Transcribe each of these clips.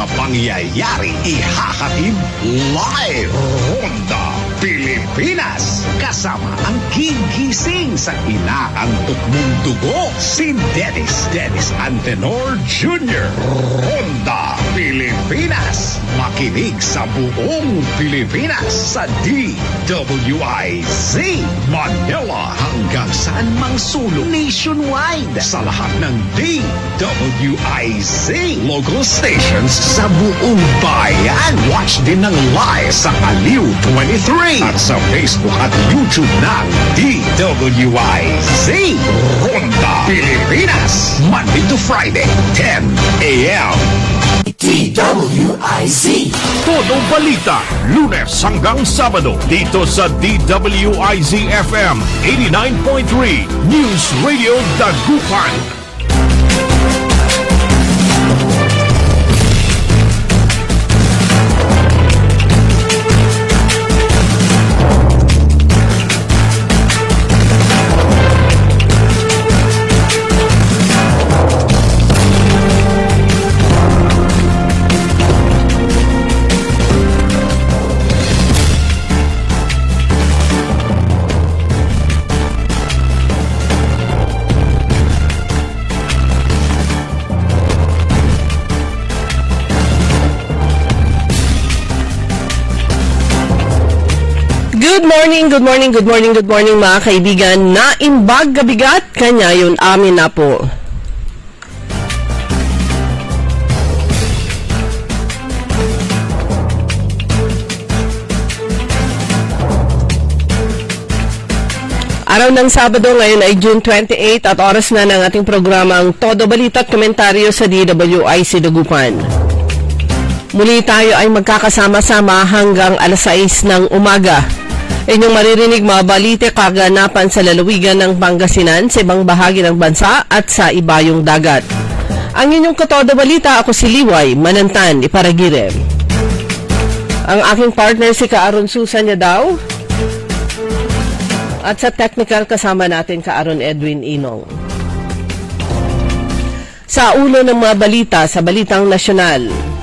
na pangyayari ihahatid live. Ronda Pilipinas. Kasama ang gigising sa inaantok mong dugo, si Dennis Antenor Jr. Ronda Pilipinas. Makinig sa buong Pilipinas sa DWIZ Manila hanggang saan mang sulok nationwide sa lahat ng DWIZ local stations sa buong bayan. Watch din ng live sa Aliw 23 at sa Facebook at YouTube ng DWIZ Ronda Pilipinas, Monday to Friday, 10 a.m. DWIZ Todo balita, Lunes hanggang Sabado dito sa DWIZ FM 89.3 News Radio Dagupan. Good morning mga kaibigan. Naimbag gabigat kanya yun amin na po. Araw ng Sabado ngayon ay June 28 at oras na ng ating programang Todo Balita at Komentaryo sa DWIZ Dagupan. Muli tayo ay magkakasama-sama hanggang alas 6 ng umaga. Inyong maririnig mga balite kaganapan sa lalawigan ng Pangasinan, sa ibang bahagi ng bansa at sa ibayong dagat. Ang inyong Katodo Balita, ako si Liway Manantan Iparagire. Ang aking partner si Kaaron Susan niya daw. At sa technical kasama natin Kaaron Edwin Inong. Sa ulo ng mga balita sa Balitang Nasyonal.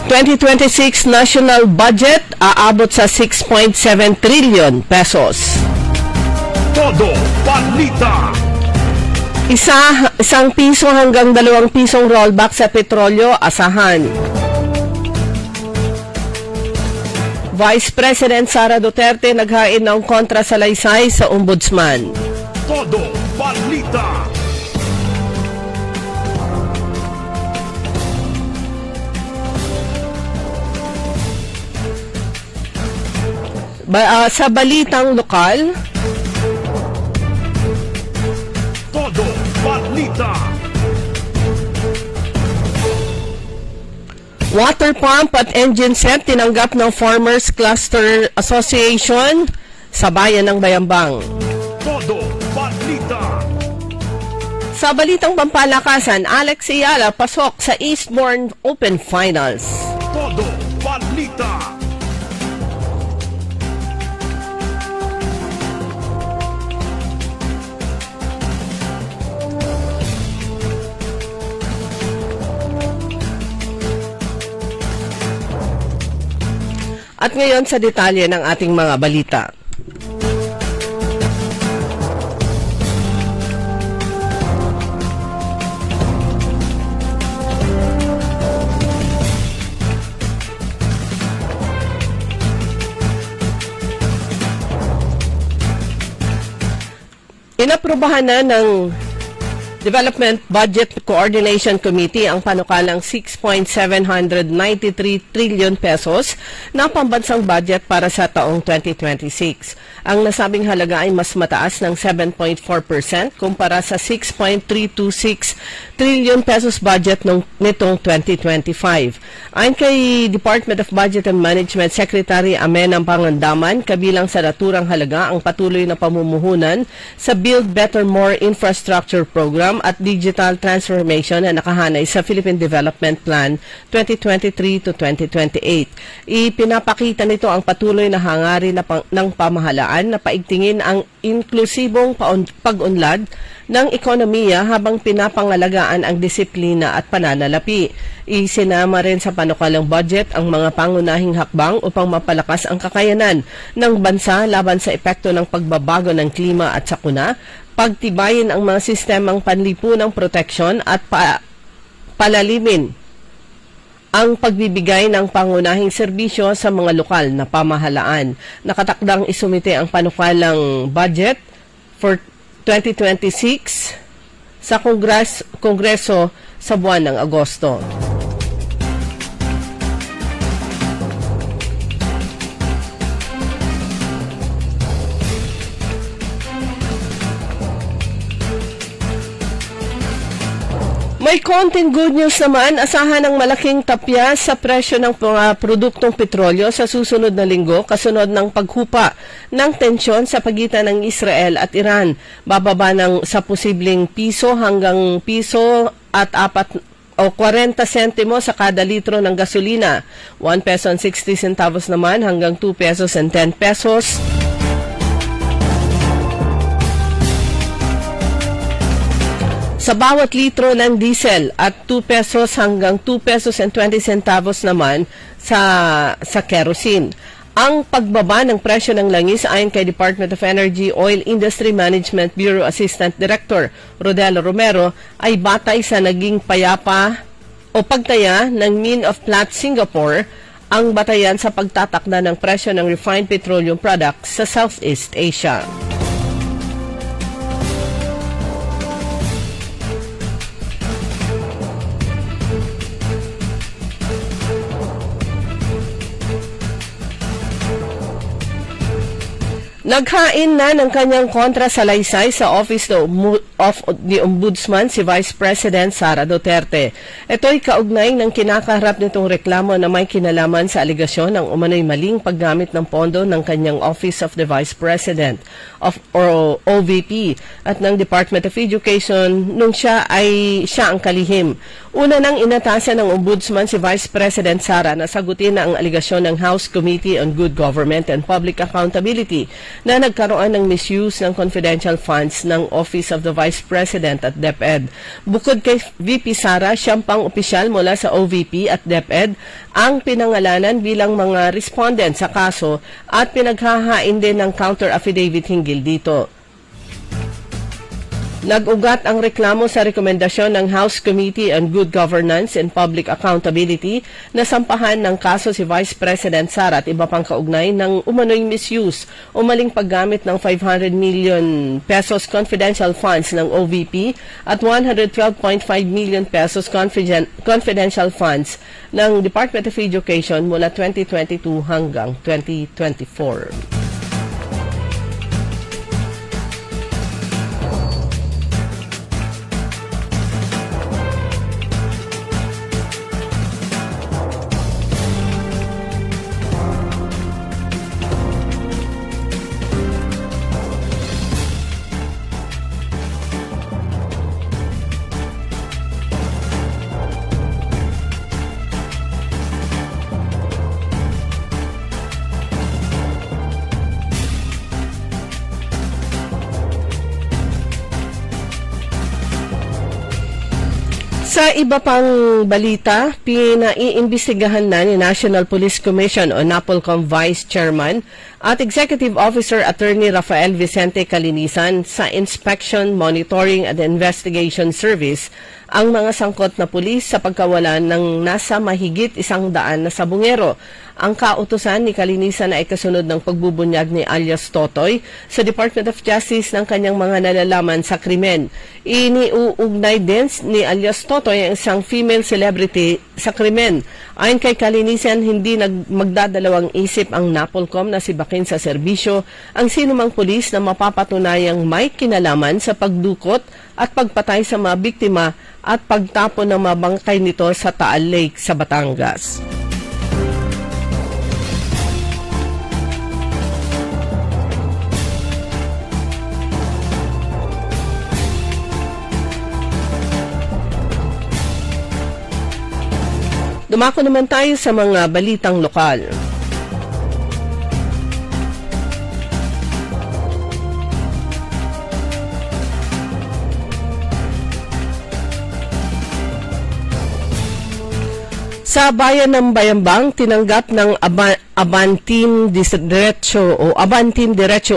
...2026 national budget aabot sa 6.7 trillion pesos. Todo balita. Isang piso hanggang 2 pisong rollback sa petrolyo, asahan. Vice President Sara Duterte naghain ng kontrasalaysay sa ombudsman. Todo balita. Sa balitang lokal, Todo balita. water pump at engine set tinanggap ng Farmers Cluster Association sa bayan ng Bayambang. Todo balita. Sa balitang pampalakasan, Alex Ayala pasok sa Eastbourne Open Finals. Todo balita. At ngayon sa detalye ng ating mga balita. Inaprubahan na ng Development Budget Coordination Committee ang panukalang 6.793 trillion pesos na pambansang budget para sa taong 2026. Ang nasabing halaga ay mas mataas ng 7.4% kumpara sa 6.326 trillion pesos budget nitong 2025. Ayon kay Department of Budget and Management Secretary Amenang Pangandaman, kabilang sa naturang halaga ang patuloy na pamumuhunan sa Build Better More Infrastructure Program Program at Digital Transformation na nakahanay sa Philippine Development Plan 2023 to 2028. Ipinapakita nito ang patuloy na hangarin ng pamahalaan na paigtingin ang inklusibong pag-unlad ng ekonomiya habang pinapangalagaan ang disiplina at pananalapi. Isinama rin sa panukalang budget ang mga pangunahing hakbang upang mapalakas ang kakayanan ng bansa laban sa epekto ng pagbabago ng klima at sakuna, pagtibayin ang mga sistemang panlipunang proteksyon at palalimin ang pagbibigay ng pangunahing serbisyo sa mga lokal na pamahalaan. Nakatakdang isumite ang panukalang budget for 2026 sa Kongreso sa buwan ng Agosto. May konting good news naman, asahan ng malaking tapya sa presyo ng produktong petrolyo sa susunod na linggo kasunod ng paghupa ng tensyon sa pagitan ng Israel at Iran. Bababa sa posibleng piso hanggang piso at 40 sentimo sa kada litro ng gasolina. 1 peso and 60 centavos naman hanggang 2 pesos and 10 pesos. Sa bawat litro ng diesel at 2 pesos hanggang 2 pesos and 20 centavos naman sa kerosene. Ang pagbaba ng presyo ng langis ayon kay Department of Energy Oil Industry Management Bureau Assistant Director Rodelo Romero ay batay sa naging pagtaya ng Min of Platts Singapore ang batayan sa pagtatakda ng presyo ng refined petroleum products sa Southeast Asia. Naghain na ng kanyang kontrasalaysay sa Office of the Ombudsman si Vice President Sara Duterte. Ito'y kaugnay ng kinakaharap nitong reklamo na may kinalaman sa aligasyon ng umano'y maling paggamit ng pondo ng kanyang Office of the Vice President or OVP at ng Department of Education nung siya ang kalihim. Una nang inatasan ng Ombudsman si Vice President Sara na sagutin na ang aligasyon ng House Committee on Good Government and Public Accountability na nagkaroon ng misuse ng confidential funds ng Office of the Vice President at DepEd. Bukod kay VP Sara, siyang pang-opisyal mula sa OVP at DepEd ang pinangalanan bilang mga respondent sa kaso at pinaghahain din ng counter-affidavit hinggil dito. Nag-ugat ang reklamo sa rekomendasyon ng House Committee on Good Governance and Public Accountability na sampahan ng kaso si Vice President Sara at iba pang kaugnay ng umano'y misuse o maling paggamit ng 500 million pesos confidential funds ng OVP at 112.5 million pesos confidential funds ng Department of Education mula 2022 hanggang 2024. Sa iba pang balita, pinaiimbestigahan na ni National Police Commission o NAPOLCOM Vice Chairman at Executive Officer Attorney Rafael Vicente Calinisan sa Inspection, Monitoring and Investigation Service ang mga sangkot na pulis sa pagkawalan ng nasa mahigit 100 na sabungero. Ang kautusan ni Calinisan ay kasunod ng pagbubunyag ni alias Totoy sa Department of Justice ng kanyang mga nalalaman sa krimen. Iniuugnay din ni alias Totoy ang isang female celebrity sa krimen. Ayon kay Calinisan, hindi magdadalawang isip ang NAPOLCOM na sibakin sa serbisyo ang sinumang pulis na mapapatunayang may kinalaman sa pagdukot at pagpatay sa mga biktima at pagtapon ng mga bangkay nito sa Taal Lake sa Batangas. Dumako naman tayo sa mga balitang lokal. Sa bayan ng Bayambang, tinanggap ng Abantim Diretso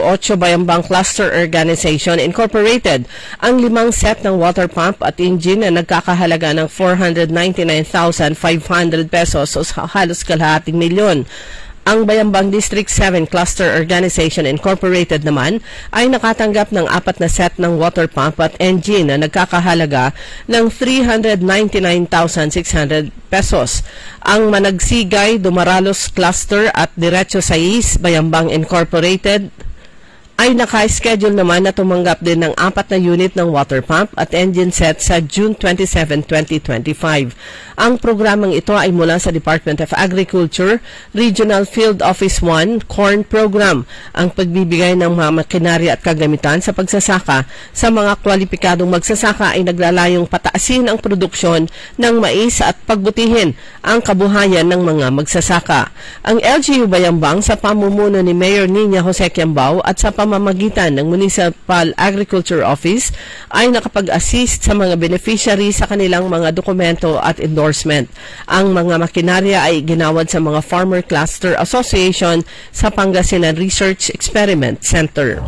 8 Bayambang Cluster Organization Incorporated ang 5 set ng water pump at engine na nagkakahalaga ng 499,500 pesos o halos kalahating milyon. Ang Bayambang District 7 Cluster Organization Incorporated naman ay nakatanggap ng 4 na set ng water pump at engine na nagkakahalaga ng 399,600 pesos. Ang Managsigay, Dumaralos Cluster at Diretso 6 Bayambang Incorporated ay naka-schedule naman na tumanggap din ng 4 na unit ng water pump at engine set sa June 27, 2025. Ang programang ito ay mula sa Department of Agriculture, Regional Field Office 1, Corn Program. Ang pagbibigay ng mga makinarya at kagamitan sa pagsasaka sa mga kwalipikadong magsasaka ay naglalayong pataasin ang produksyon ng mais at pagbutihin ang kabuhayan ng mga magsasaka. Ang LGU Bayambang sa pamumuno ni Mayor Nina Jose Quiambao at sa pamamagitan ng Municipal Agriculture Office ay nakapag-assist sa mga beneficiary sa kanilang mga dokumento at endorsement. Ang mga makinarya ay ginawad sa mga Farmer Cluster Association sa Pangasinan Research Experiment Center.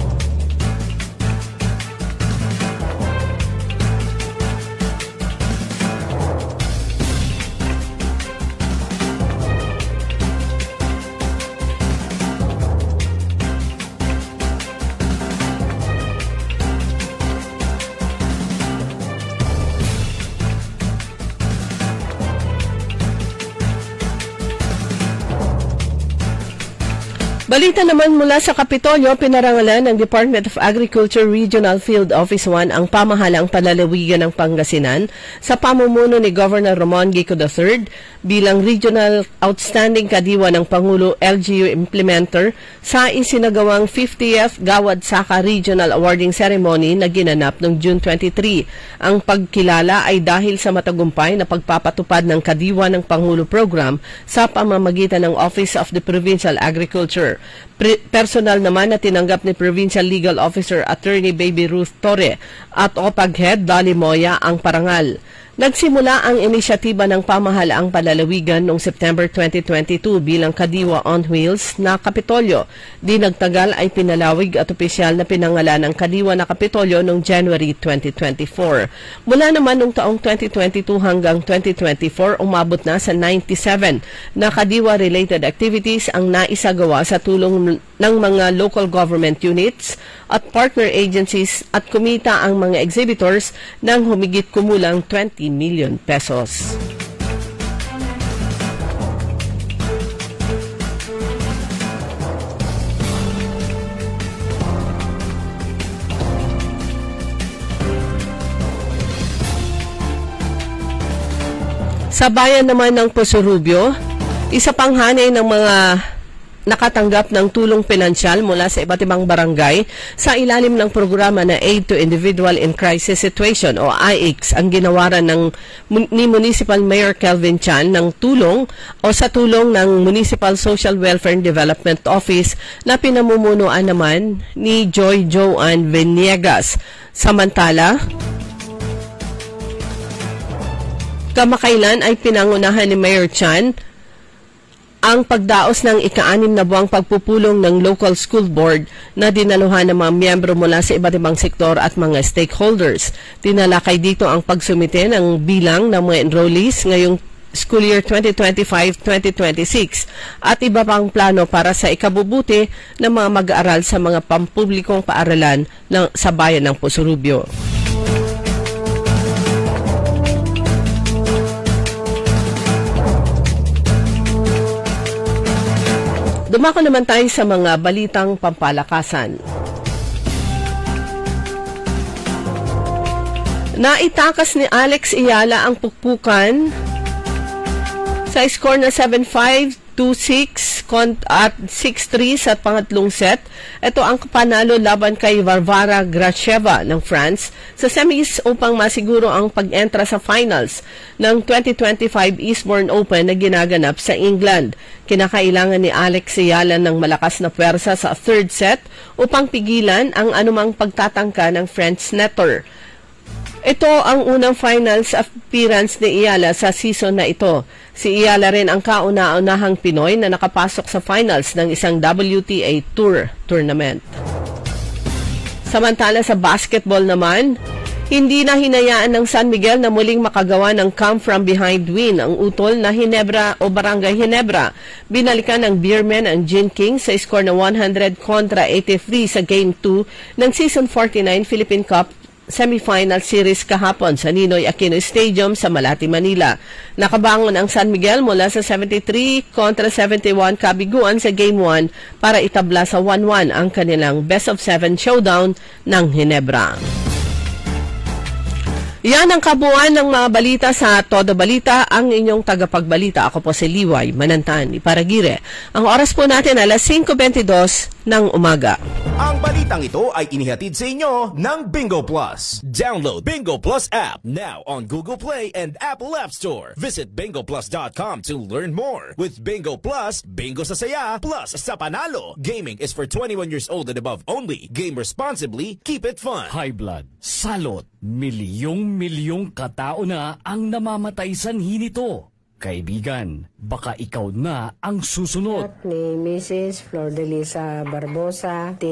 Balita naman mula sa Kapitolyo, pinarangalan ng Department of Agriculture Regional Field Office 1 ang pamahalang palalawigan ng Pangasinan sa pamumuno ni Governor Ramon Gico III bilang Regional Outstanding Kadiwa ng Pangulo LGU Implementer sa isinagawang 50th Gawad Saka Regional Awarding Ceremony na ginanap noong June 23. Ang pagkilala ay dahil sa matagumpay na pagpapatupad ng Kadiwa ng Pangulo program sa pamamagitan ng Office of the Provincial Agriculture. Personal naman na tinanggap ni Provincial Legal Officer Attorney Baby Ruth Torre at OPAG Head Dali Moya ang parangal. Nagsimula ang inisyatiba ng pamahalaang palalawigan noong September 2022 bilang Kadiwa on Wheels na Kapitolyo. Di nagtagal ay pinalawig at opisyal na pinangalan ng Kadiwa na Kapitolyo noong January 2024. Mula naman noong taong 2022 hanggang 2024, umabot na sa 97 na Kadiwa-related activities ang naisagawa sa tulong ng mga local government units at partner agencies at kumita ang mga exhibitors ng humigit kumulang 20 million pesos. Sa bayan naman ng Posurubio, isa pang hanay ng mga nakatanggap ng tulong pinansyal mula sa iba't ibang barangay sa ilalim ng programa na Aid to Individual in Crisis Situation o AICS ang ginawaran ni Municipal Mayor Kelvin Chan ng tulong o sa tulong ng Municipal Social Welfare and Development Office na pinamumunuan naman ni Joy Joanne Venegas. Samantala, kamakailan ay pinangunahan ni Mayor Chan ang pagdaos ng ika-6 na buwang pagpupulong ng local school board na dinaluhan ng mga miyembro mula sa iba't ibang sektor at mga stakeholders. Tinalakay dito ang pagsumite ng bilang ng mga enrollees ngayong school year 2025-2026 at iba pang plano para sa ikabubuti ng mga mag-aaral sa mga pampublikong paaralan sa bayan ng Posurubio. Dumako naman tayo sa mga balitang pampalakasan. Naitakas ni Alex Iyala ang pukpukan sa score na 7-5 2-6 at 6-3 sa pangatlong set. Ito ang panalo laban kay Varvara Gracheva ng France sa semis upang masiguro ang pag-entra sa finals ng 2025 Eastbourne Open na ginaganap sa England. Kinakailangan ni Alex Ayala ng malakas na pwersa sa third set upang pigilan ang anumang pagtatangka ng French netter. Ito ang unang finals appearance ni Ayala sa season na ito. Si Ayala rin ang kauna-unahang Pinoy na nakapasok sa finals ng isang WTA Tour tournament. Samantala sa basketball naman, hindi na hinayaan ng San Miguel na muling makagawa ng come from behind win ang utol na Ginebra o Barangay Ginebra. Binalikan ng Beermen ang Gin Kings sa score na 100 kontra 83 sa Game 2 ng Season 49 Philippine Cup semifinal series kahapon sa Ninoy Aquino Stadium sa Malate, Manila. Nakabangon ang San Miguel mula sa 73 kontra 71 kabiguan sa Game 1 para itabla sa 1-1 ang kanilang best of 7 showdown ng Ginebra. Yan ang kabuuan ng mga balita sa Todo Balita, ang inyong tagapagbalita. Ako po si Liway Manantan, Iparagire. Ang oras po natin alas 5:22 ng umaga. Ang balitang ito ay inihatid sa inyo ng Bingo Plus. Download Bingo Plus app now on Google Play and Apple App Store. Visit bingoplus.com to learn more. With Bingo Plus, bingo sa saya, plus sa panalo. Gaming is for 21 years old and above only. Game responsibly, keep it fun. High blood, salot, milyong katao na ang namamatay sanhi nito. Kaibigan, baka ikaw na ang susunod. Ni Mrs. Flor de Lisa Barbosa, ti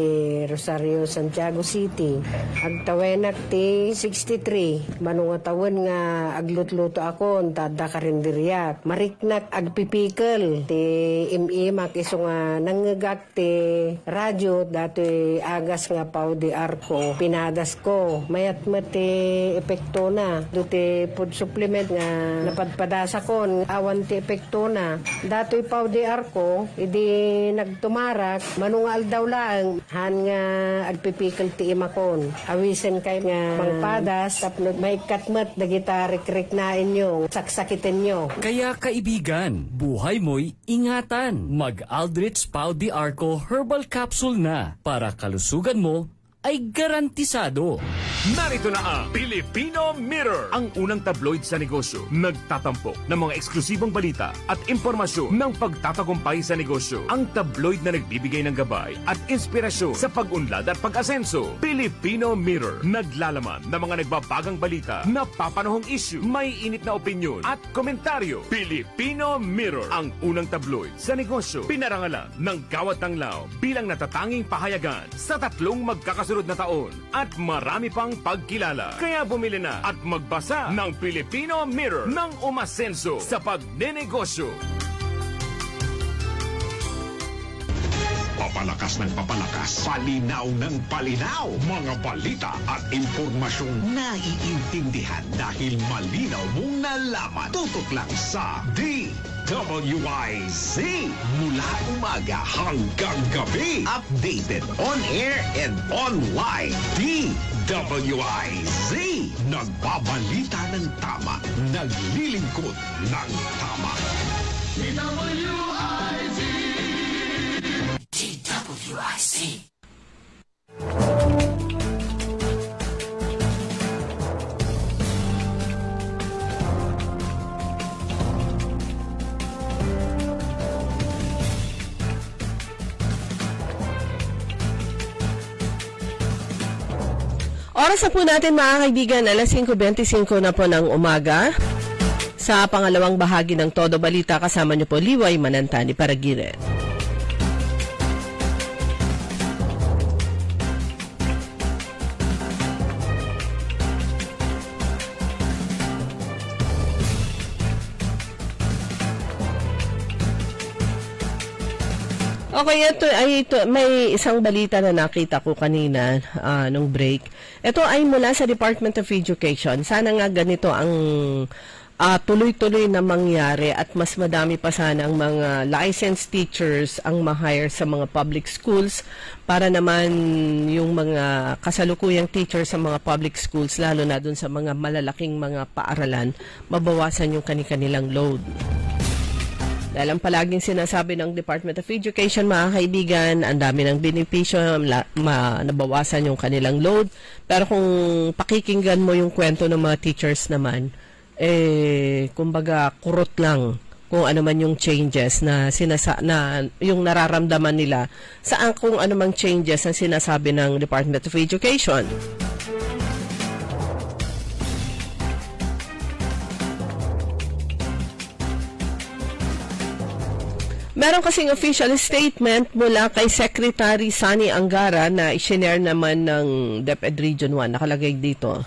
Rosario, Santiago City. Agtawenak ti 63. Manungatawan nga aglutluto ako, tada karindiriyak. Mariknak agpipikal. Ti imimak iso nga nangagak ti radyo, dati agas nga pao di arko. Pinadas ko. Mayat ti epekto na. Duti food supplement nga napadpadasa ko. Awan ti epekto na. Dato'y pao di arko, idi nagtumarak, manungal daw lang, han nga agpipikal ti imakon. Awisen kay nga mangpadas, tapno may katmat, dagita rik-rik na inyo, saksakitin nyo. Kaya kaibigan, buhay mo'y ingatan. Mag-Aldrich Pau di Arco Herbal Capsule na para kalusugan mo ay garantisado. Narito na ang Filipino Mirror, ang unang tabloid sa negosyo. Nagtatampok ng mga eksklusibong balita at impormasyon ng pagtatagumpay sa negosyo. Ang tabloid na nagbibigay ng gabay at inspirasyon sa pag-unlad at pag-asenso. Filipino Mirror, naglalaman ng mga nagbabagang balita, napapanahong issue, may init na opinyon at komentaryo. Filipino Mirror, ang unang tabloid sa negosyo. Pinarangalan ng Gawad ng Lao bilang natatanging pahayagan sa 3 magkakasunod na taon at marami pang pagkilala. Kaya bumili na at magbasa ng Filipino Mirror ng umasenso sa pagnenegosyo. Papalakas ng papalakas, palinaw ng palinaw, mga balita at impormasyong naiintindihan dahil malinaw mong nalaman. Tutok lang sa DWIZ. Mula umaga hanggang gabi. Updated on air and online. DWIZ. Nagbabalita ng tama. Naglilingkod ng tama. DWIZ. Oras na po natin mga kaibigan, alas 5:25 na po ng umaga. Sa pangalawang bahagi ng Todo Balita, kasama niyo po Liway Manantan, Iparagire. Okay, may isang balita na nakita ko kanina nung break. Ito ay mula sa Department of Education. Sana nga ganito ang tuloy-tuloy na mangyari at mas madami pa sana ang mga licensed teachers ang ma-hire sa mga public schools para naman yung mga kasalukuyang teachers sa mga public schools, lalo na dun sa mga malalaking mga paaralan, mabawasan yung kanilang load. Dahil ang palaging sinasabi ng Department of Education, mga kaibigan, ang dami ng benepisyo, nabawasan yung kanilang load. Pero kung pakikinggan mo yung kwento ng mga teachers naman, kumbaga kurot lang kung ano man yung changes na yung nararamdaman nila saan kung ano mang changes ang sinasabi ng Department of Education. Meron kasing official statement mula kay Secretary Sani Angara na i-share naman ng DepEd Region 1. Nakalagay dito.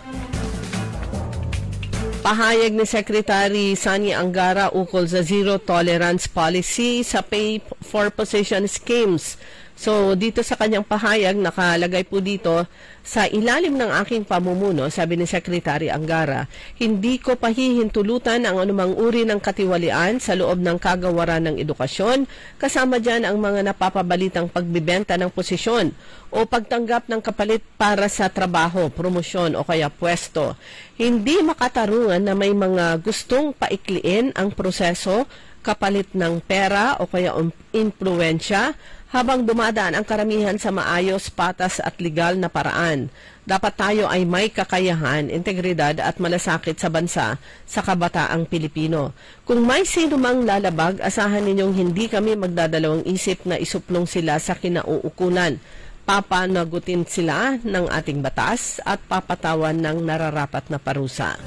Pahayag ni Secretary Sani Angara ukol sa zero tolerance policy sa pay for position schemes. So, dito sa kanyang pahayag, nakalagay po dito, sa ilalim ng aking pamumuno, sabi ni Secretary Angara, hindi ko pahihintulutan ang anumang uri ng katiwalian sa loob ng kagawaran ng edukasyon, kasama dyan ang mga napapabalitang pagbibenta ng posisyon o pagtanggap ng kapalit para sa trabaho, promosyon o kaya pwesto. Hindi makatarungan na may mga gustong paikliin ang proseso kapalit ng pera o kaya impluwensya habang dumadaan ang karamihan sa maayos, patas at legal na paraan. Dapat tayo ay may kakayahan, integridad at malasakit sa bansa sa kabataang Pilipino. Kung may sino mang lalabag, asahan ninyong hindi kami magdadalawang isip na isuplong sila sa kinauukulan. Papanagutin sila ng ating batas at papatawan ng nararapat na parusa.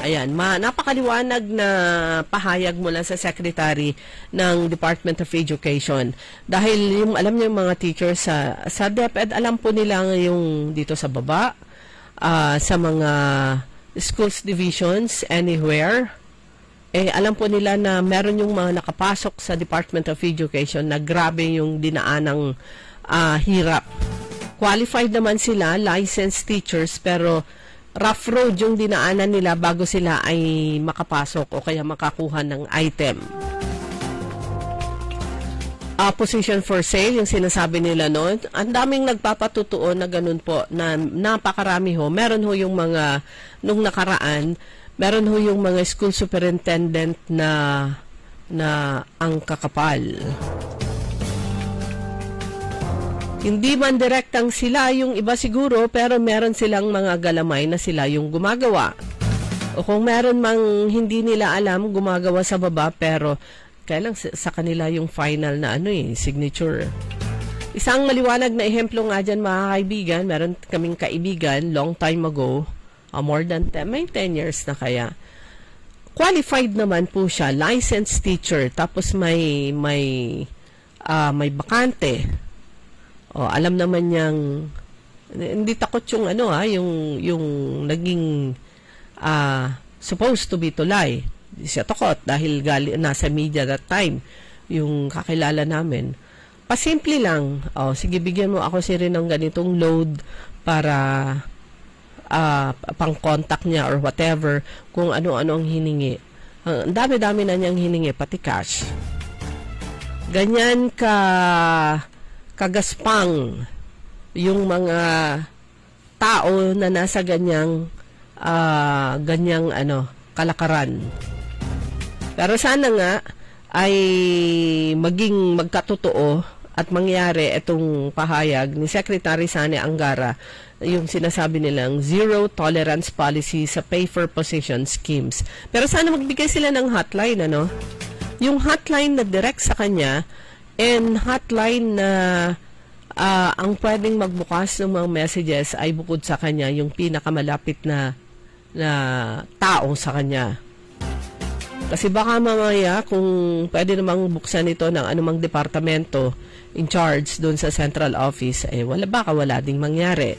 Ayan, napakaliwanag na pahayag mula sa Secretary ng Department of Education. Dahil alam niyo yung mga teachers sa DepEd, alam po nila yung dito sa baba, sa mga schools divisions, anywhere, alam po nila na meron yung mga nakapasok sa Department of Education na grabe yung dinaanang hirap. Qualified naman sila, licensed teachers, pero rough road yung dinaanan nila bago sila ay makapasok o kaya makakuha ng item. Position for sale, yung sinasabi nila noon, ang daming nagpapatutuo na ganun po, na napakarami ho. Meron ho yung mga, nung nakaraan, meron ho yung mga school superintendent na ang kakapal. Hindi man direktang sila yung iba siguro, pero meron silang mga galamay na sila yung gumagawa. O kung meron mang hindi nila alam, gumagawa sa baba, pero kailang sa kanila yung final na signature. Isang maliwanag na ehemplo nga dyan, mga kaibigan, meron kaming kaibigan long time ago, more than 10 years na kaya. Qualified naman po siya, licensed teacher, tapos may bakante. Alam naman niyang hindi takot yung yung naging supposed to be tulay. Hindi siya takot dahil nasa media that time yung kakilala namin. Pasimple lang, sige bigyan mo ako rin ng ganitong load para pang-contact niya or whatever, kung ano-ano ang hiningi. Ang dami-dami na niyang hiningi, pati cash. Ganyan kagaspang yung mga tao na nasa ganyang kalakaran. Pero sana nga ay maging magkatotoo at mangyari itong pahayag ni Secretary Sani Angara, yung sinasabi nilang zero tolerance policy sa pay for position schemes. Pero sana magbigay sila ng hotline, yung hotline na direct sa kanya, and hotline na ang pwedeng magbukas ng mga messages ay bukod sa kanya, yung pinakamalapit na tao sa kanya. Kasi baka mamaya kung pwede namang buksan ito ng anumang departamento in charge doon sa central office, wala ding mangyari.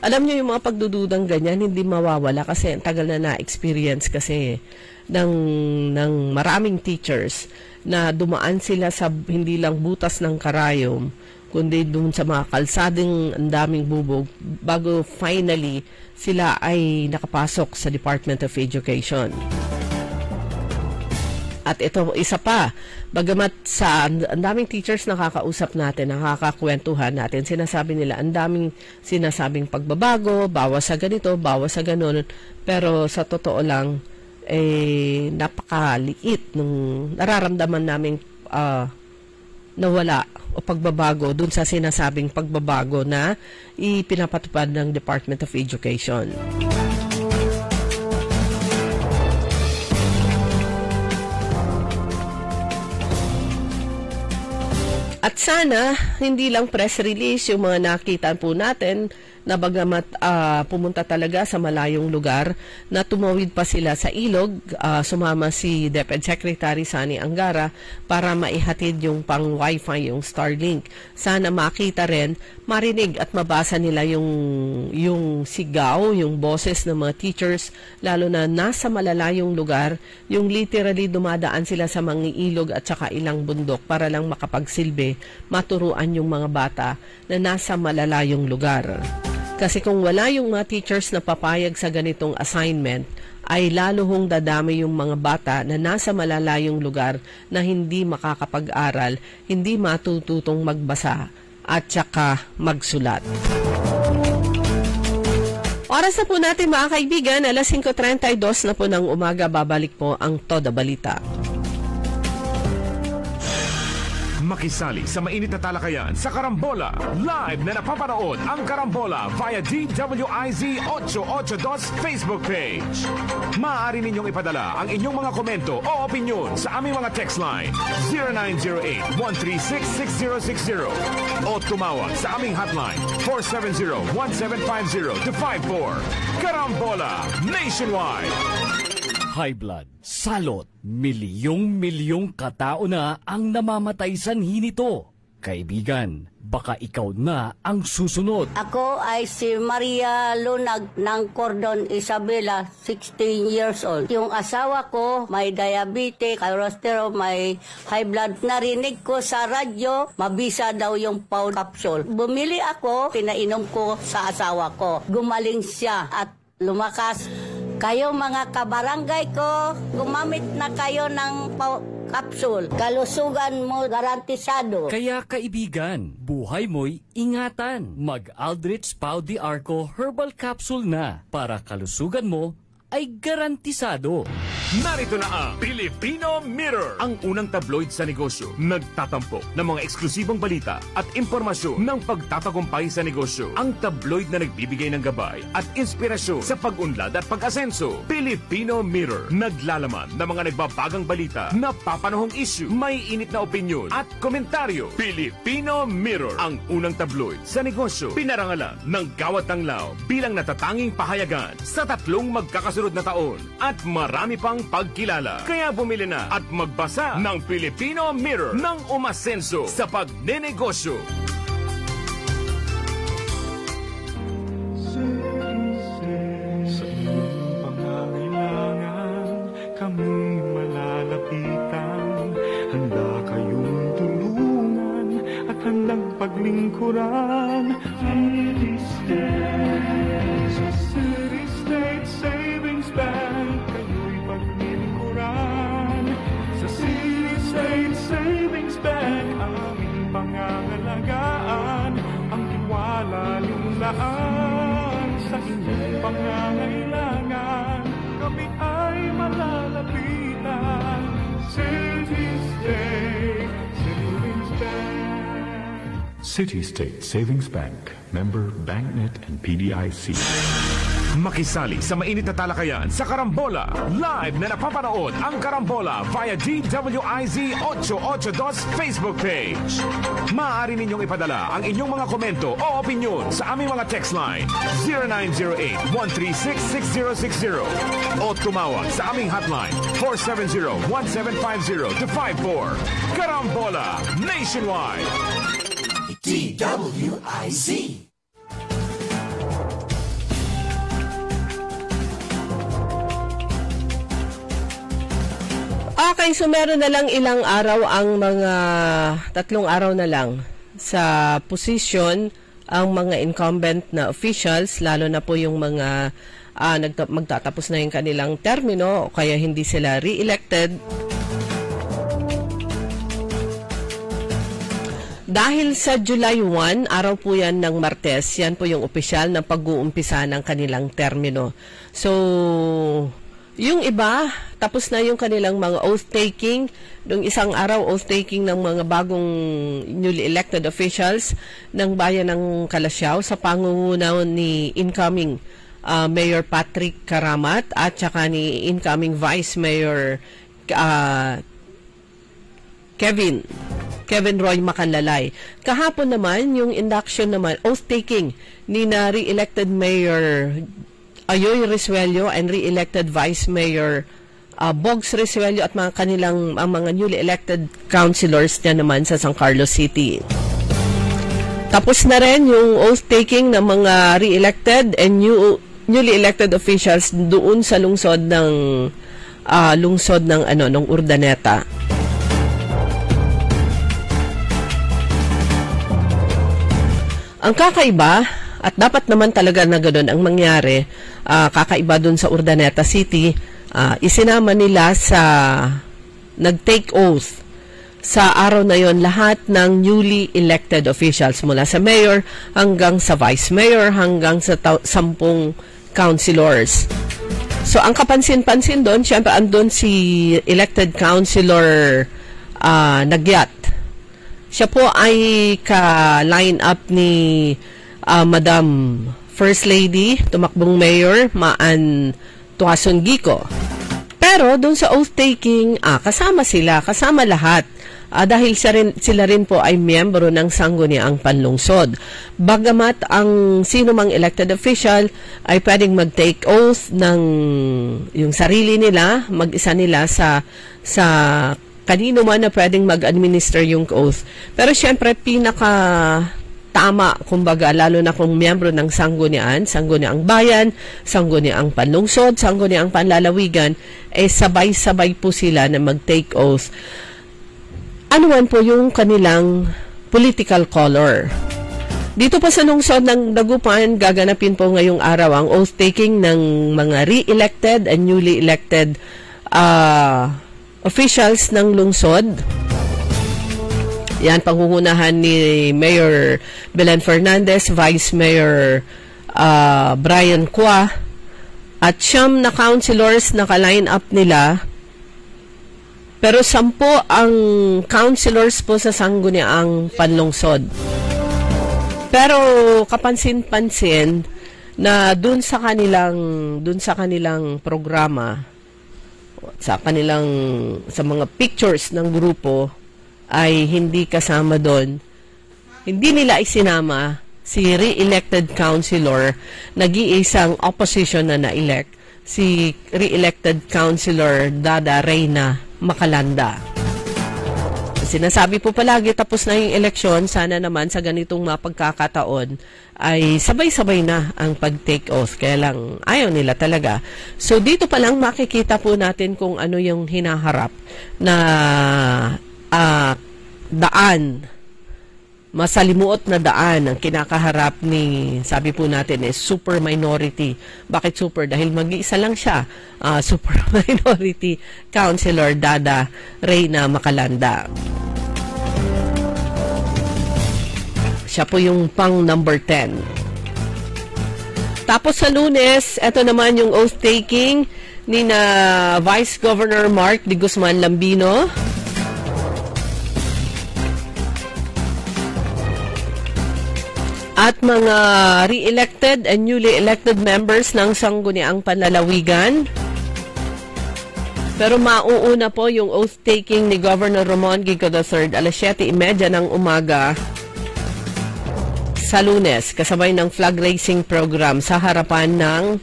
Alam niyo yung mga pagdududang ganyan, hindi mawawala kasi tagal na na-experience kasi ng maraming teachers na dumaan sila sa hindi lang butas ng karayom, kundi doon sa mga kalsading ang daming bubog bago finally sila ay nakapasok sa Department of Education. At ito, isa pa, bagamat ang daming teachers nakakausap natin, nakakakwentuhan natin, sinasabi nila, ang daming sinasabing pagbabago, bawas sa ganito, bawas sa ganon, pero sa totoo lang, napakaliit nung nararamdaman namin nawala o pagbabago dun sa sinasabing pagbabago na ipinapatupad ng Department of Education. At sana, hindi lang press release yung mga nakita po natin na bagamat pumunta talaga sa malayong lugar na tumawid pa sila sa ilog, sumama si DepEd Secretary Sani Angara para maihatid yung pang Wi-Fi, yung Starlink. Sana makita rin, marinig at mabasa nila yung sigaw, yung boses ng mga teachers, lalo na nasa malalayong lugar, yung literally dumadaan sila sa mga ilog at saka ilang bundok para lang makapagsilbi, maturuan yung mga bata na nasa malalayong lugar. Kasi kung wala yung mga teachers na papayag sa ganitong assignment, ay lalo hong dadami yung mga bata na nasa malalayong lugar na hindi makakapag-aral, hindi matututong magbasa at saka magsulat. Oras na po natin mga kaibigan, alas 5:32 na po ng umaga, babalik po ang Todo Balita. Makisali sa mainit na talakayan sa Karambola. Live na napapanood ang Karambola via DWIZ 882 Facebook page. Maaari ninyong ipadala ang inyong mga komento o opinyon sa aming mga text line 0908-136-6060 o tumawag sa aming hotline 470-1750-54. Karambola Nationwide. High blood, salot, milyong-milyong katao na ang namamatay sanhi nito. Kaibigan, baka ikaw na ang susunod. Ako ay si Maria Lunag ng Cordon Isabela, 16 years old. Yung asawa ko may diabetes, cholesterol, may high blood. Narinig ko sa radyo, mabisa daw yung Pau capsule. Bumili ako, pinainom ko sa asawa ko. Gumaling siya at lumakas. Kayo mga kabarangay ko, gumamit na kayo ng capsule. Kalusugan mo garantisado. Kaya kaibigan, buhay mo'y ingatan. Mag-Aldrich Pau de Arco Herbal Capsule na para kalusugan mo ay garantisado. Narito na ang Filipino Mirror, ang unang tabloid sa negosyo. Nagtatampok ng mga eksklusibong balita at impormasyon ng pagtatagumpay sa negosyo. Ang tabloid na nagbibigay ng gabay at inspirasyon sa pag-unlad at pag-asenso. Filipino Mirror, naglalaman ng mga nagbabagang balita, napapanahong issue, may init na opinyon at komentaryo. Filipino Mirror, ang unang tabloid sa negosyo. Pinarangalan ng Gawad Tanglao bilang natatanging pahayagan sa 3 magkakasunod na taon at marami pang pagkilala. Kaya bumili na at magbasa ng Filipino Mirror ng umasenso sa pagnenegosyo. Sa iyong pangangailangan, kami malalapitan. Handa kayong tulungan at handang paglingkuran. City State Savings Bank, kayo'y paglingkuran. Sa City State Savings Bank, aming pangangalagaan. Ang tiwala lulaan sa inyong pangangailangan. Kami ay malalapitan. City State Savings Bank. City State Savings Bank, member BankNet and PDIC. Makisali sa mainit na talakayan sa Karambola. Live na napapanood ang Karambola via DWIZ 882 Facebook page. Maaari ninyong ipadala ang inyong mga komento o opinyon sa aming mga text line 0908-136-6060 o tumawag sa aming hotline 470-1750-54. Karambola Nationwide. DWIZ. Okay, so meron na lang ilang araw, ang mga 3 araw na lang sa position ang mga incumbent na officials, lalo na po yung mga magtatapos na yung kanilang termino o kaya hindi sila re-elected. Dahil sa July 1, araw po yan ng Martes, yan po yung opisyal na pag-uumpisa ng kanilang termino. So, Yung iba, tapos na yung kanilang mga oath-taking. Nung isang araw, oath-taking ng mga bagong newly elected officials ng bayan ng Calasiao sa pangunguna ni incoming Mayor Patrick Karamat at saka ni incoming Vice Mayor Kevin Roy Macanlalay. Kahapon naman, yung induction naman, oath-taking ni na re-elected Mayor Ayoy Risuello and re-elected Vice Mayor Bogs Risuello at mga kanilang mga newly elected councilors niya naman sa San Carlos City. Tapos na rin yung oath-taking ng mga re-elected and newly elected officials doon sa lungsod ng ng Urdaneta. Ang kakaiba, at dapat naman talaga na ganoon ang mangyari, kakaiba dun sa Urdaneta City, isinama nila sa nag-take oath sa araw na yon lahat ng newly elected officials mula sa mayor hanggang sa vice mayor hanggang sa 10 councilors. So ang kapansin-pansin doon, syempre andun si elected councilor Nagyat. Siya po ay ka-line up ni Madam First Lady, tumakbong mayor, Maan Tuason Gico. Pero doon sa oath-taking, kasama lahat. Dahil sila rin po ay miyembro ng Sangguniang Panlungsod. Bagamat ang sino mang elected official ay pwedeng mag-take oath ng yung sarili nila, mag-isa nila sa kanino man na pwedeng mag-administer yung oath. Pero syempre, tama, kumbaga, lalo na kung miyembro ng Sangguniang Bayan, Sangguniang Panlungsod, Sangguniang Panlalawigan, sabay-sabay po sila na mag-take oath. Ano man po yung kanilang political color. Dito pa sa lungsod ng Dagupan, gaganapin po ngayong araw ang oath-taking ng mga re-elected and newly elected officials ng lungsod. Yan, pangungunahan ni Mayor Belen Fernandez, Vice Mayor Brian Qua, at 9 na councilors na ka-line up nila. Pero 10 ang councilors po sa Sangguniang Panlungsod. Pero kapansin-pansin na dun sa kanilang programa, sa mga pictures ng grupo, ay hindi kasama doon. Hindi nila isinama si re-elected councilor, nag-iisang opposition na na-elect, si re-elected councilor Dada Reyna Macalanda. Sinasabi po palagi, tapos na yung eleksyon, sana naman sa ganitong mapagkakataon ay sabay-sabay na ang pag-take oath. Kaya lang, ayaw nila talaga. So, dito pa lang makikita po natin kung ano yung hinaharap na daan, masalimuot na daan ang kinakaharap ni, sabi po natin, super minority. Bakit super? Dahil mag-iisa lang siya, super minority councilor Dada Reyna Macalanda. Siya po yung pang number 10. Tapos sa Lunes, eto naman yung oath-taking ni na Vice Governor Mark de Guzman Lambino. At mga re-elected and newly elected members ng Sangguniang Panlalawigan. Pero mauuna po yung oath-taking ni Governor Ramon Gico III alas 7:30 ng umaga sa Lunes, kasabay ng flag raising program sa harapan ng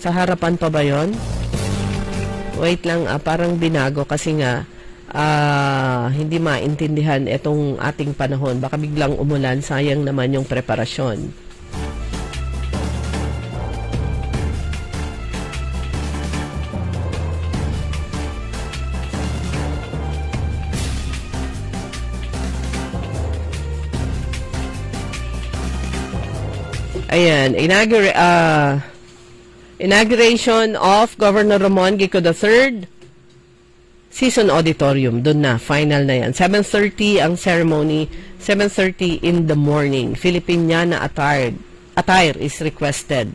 sa harapan pa ba yun? Wait lang, parang binago kasi nga hindi maintindihan itong ating panahon. Baka biglang umulan, sayang naman yung preparasyon. Ayan, inauguration of Governor Ramon Gico III Season Auditorium. Doon na, final na yan. 7:30 ang ceremony, 7:30 in the morning. Filipiniana attire is requested.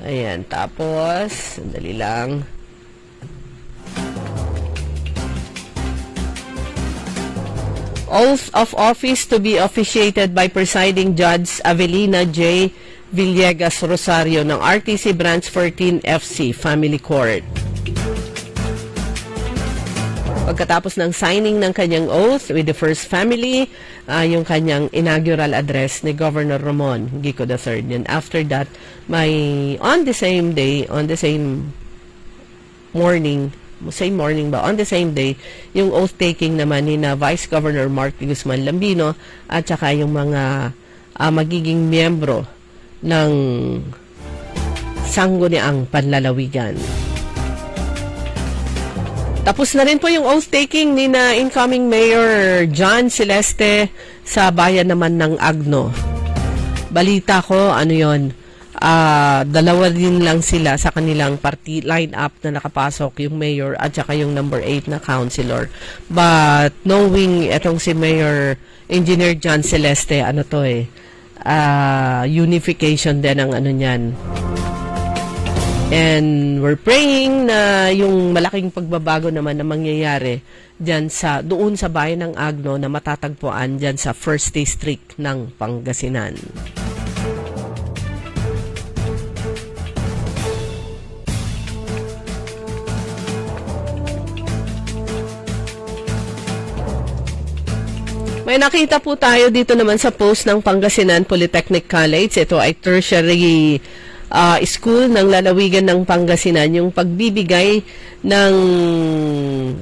Ayan, tapos, sandali lang. Oath of office to be officiated by presiding Judge Avelina J. Villegas Rosario ng RTC Branch 14 FC Family Court. Pagkatapos ng signing ng kanyang oath with the first family, yung kanyang inaugural address ni Governor Ramon Gico III. And after that, on the same day, yung oath-taking naman ni na Vice Governor Mark Guzman Lambino at saka yung mga magiging miyembro ng Sangguniang Panlalawigan. Tapos na rin po yung oath-taking ni na incoming Mayor John Celeste sa bayan naman ng Agno. Balita ko, dalawa din lang sila sa kanilang party line-up na nakapasok, yung mayor at saka yung number 8 na councilor. But knowing etong si Mayor Engineer John Celeste, unification din ang niyan. And we're praying na yung malaking pagbabago naman na mangyayari doon sa bayan ng Agno na matatagpuan dyan sa 1st District ng Pangasinan. May nakita po tayo dito naman sa post ng Pangasinan Polytechnic College. Ito ay tertiary school ng lalawigan ng Pangasinan, yung pagbibigay ng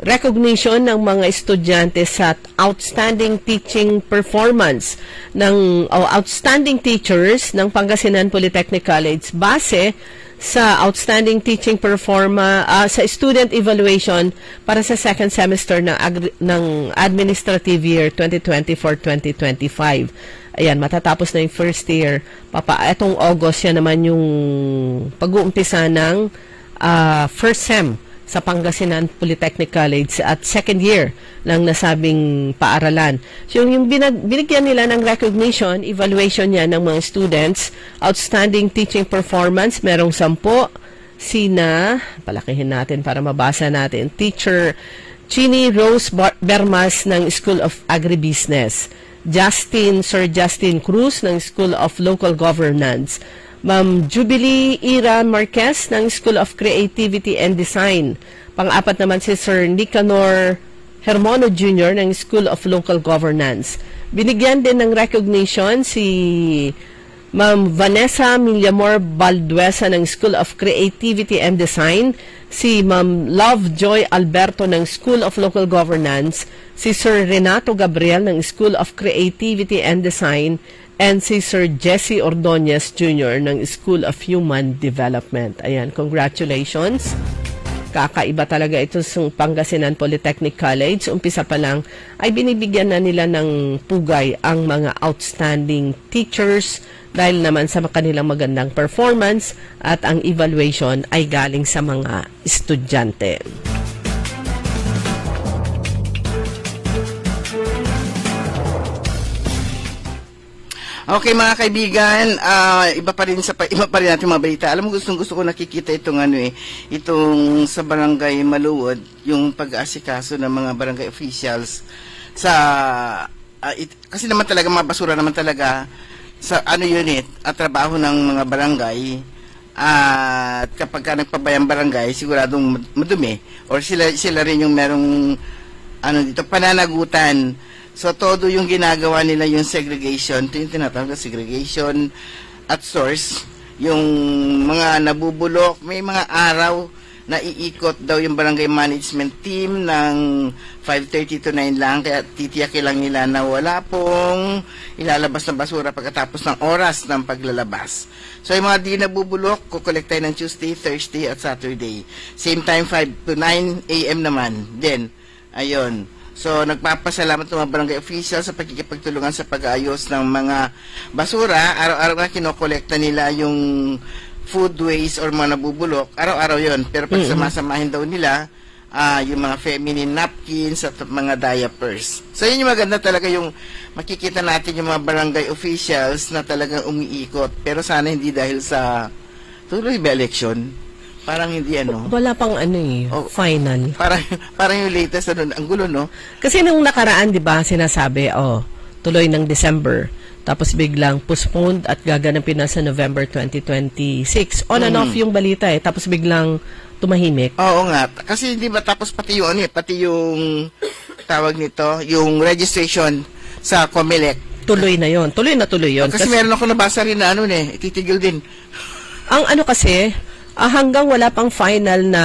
recognition ng mga estudyante sa outstanding teaching performance ng outstanding teachers ng Pangasinan Polytechnic College base sa outstanding teaching sa student evaluation para sa second semester ng administrative year 2024-2025. Ayan, matatapos na yung first year. Etong August, yan naman yung pag-uumpisa ng first sem sa Pangasinan Polytechnic College at second year ng nasabing paaralan. So, yung binigyan nila ng recognition, evaluation niya ng mga students, outstanding teaching performance, merong 10. Palakihin natin para mabasa natin. Teacher Chini Rose Bermas ng School of Agribusiness. Sir Justin Cruz ng School of Local Governance, Ma'am Jubilee Ira Marquez ng School of Creativity and Design. Pang-apat naman si Sir Nicanor Hermono Jr. ng School of Local Governance. Binigyan din ng recognition si Ma'am Vanessa Millamor Balduesa ng School of Creativity and Design, si Ma'am Lovejoy Alberto ng School of Local Governance, si Sir Renato Gabriel ng School of Creativity and Design, and si Sir Jesse Ordonez Jr. ng School of Human Development. Ayan, congratulations. Kakaiba talaga ito sa Pangasinan Polytechnic College. Umpisa pa lang ay binibigyan na nila ng pugay ang mga outstanding teachers dahil naman sa kanilang magandang performance at ang evaluation ay galing sa mga estudyante. Okay mga kaibigan, iba pa rin natin mga balita. Alam mo, gusto ko nakikita itong itong sa Barangay Maluod, yung pag-aasikaso ng mga barangay officials sa kasi naman talaga mga basura naman talaga sa unit at trabaho ng mga barangay. At kapag ka nagpabayang barangay, siguradong madumi or sila rin yung merong pananagutan. So, todo yung ginagawa nila yung segregation, ito yung tinatawag na segregation at source, yung mga nabubulok, may mga araw na iikot daw yung barangay management team ng 5:30 to 9 lang, kaya titiyakin lang nila na wala pong ilalabas na basura pagkatapos ng oras ng paglalabas. So, yung mga di nabubulok, kukolektay ng Tuesday, Thursday at Saturday. Same time, 5 to 9 a.m. naman. Then, ayun. So, nagpapasalamat ng mga barangay officials sa pagkikipagtulungan sa pag-aayos ng mga basura. Araw-araw na kinokolekta nila yung food waste or mga nabubulok. Araw-araw yon. Pero pag samasamahin daw nila, yung mga feminine napkins at mga diapers. So, yun yung maganda talaga yung makikita natin yung mga barangay officials na talagang umiikot. Pero sana hindi dahil sa Tuloy ba election? Parang hindi Wala pang final. Parang yung latest ang gulo, no? Kasi nung nakaraan, 'di ba, sinasabi, tuloy ng December. Tapos biglang postponed at gaganapin na sa November 2026. On and off yung balita Tapos biglang tumahimik. Oo nga. Kasi hindi ba tapos pati yung tawag nito, yung registration sa COMELEC. Tuloy na yon. Tuloy na yun. Kasi meron ako nabasa rin na ititigil din. Ang kasi, hanggang wala pang final na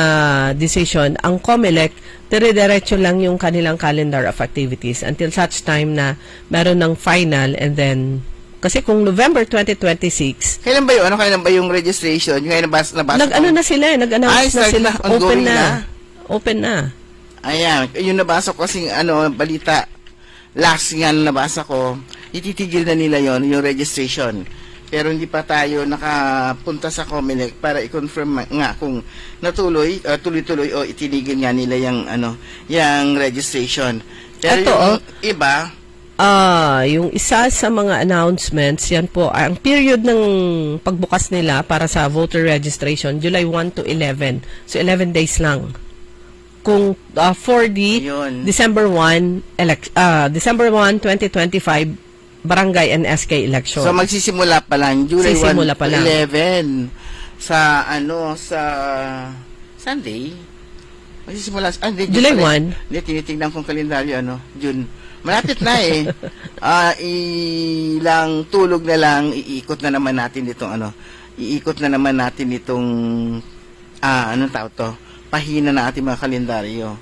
decision, ang COMELEC, dire-diretso lang yung kanilang calendar of activities until such time na meron ng final and then, kasi kung November 2026... Kailan ba yun? Kailan ba yung registration? Yung nabasa na sila nag-announce na sila. Open na. Ayan, yung nabasa ko kasing balita, last nga nabasa ko, ititigil na nila yung registration. Pero hindi pa tayo nakapunta sa COMELEC para i-confirm nga kung tuloy-tuloy o itinigil nga nila yung registration. Pero yung iba, yung isa sa mga announcements, yan po, ang period ng pagbukas nila para sa voter registration, July 1 to 11. So, 11 days lang. Kung for the December 1, 2025, barangay and SK election. So magsisimula pa lang July 1 to 11 sa Sunday. Magsisimula July 1. Hindi tinitingnan kong kalendaryo June. Malapit na ilang tulog na lang iikot na naman natin itong anong tawag to? Pahina na ating mga kalendaryo.